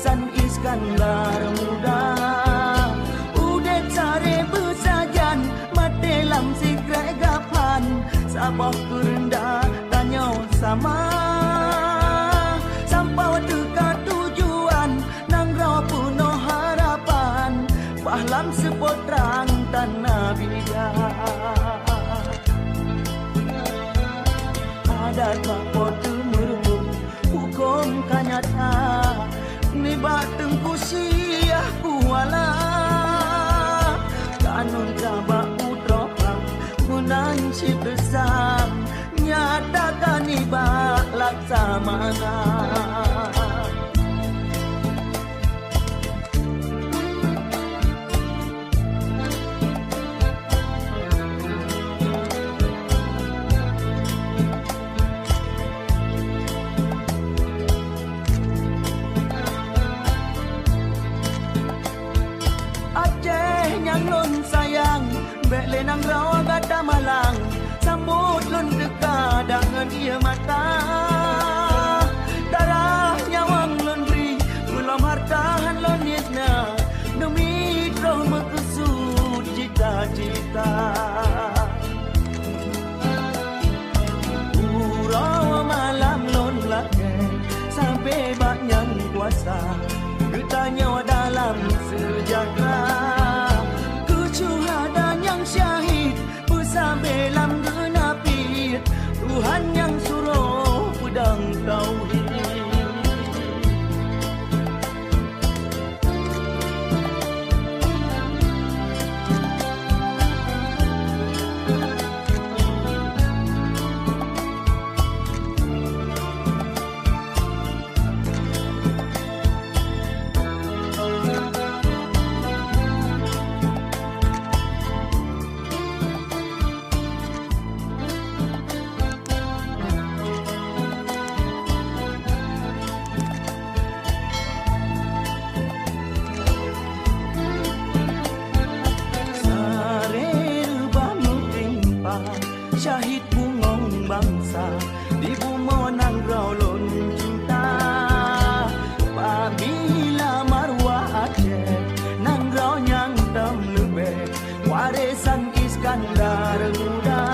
Warisan Iskandar muda udet sare besajan matelam sikrai gapan sabah kerendah tanya sama sampai teka tujuan nang raw puno harapan pahlam sepotrang tanah bidah adat mapotu merumpung hukum kanyata nibat tengku siah kuala kanun kabak utropang menanci besar nyatakan nibat laksamana Belenang rawa gata malang sambut lun deka dengan ia mata darah nyawang lun beri belum hartahan lun yesna demi roh mekesud cita-cita rawa malam lun lake sampai banyak kuasa getanya dalam sejahtera kecuhadan yang syahid besabelam genapi Tuhan yang suruh pedang tauhid syahid bungong bangsa di bumi nang raulun cinta pamila marwah Aceh nang rau nyang tam lebe warisan Iskandar muda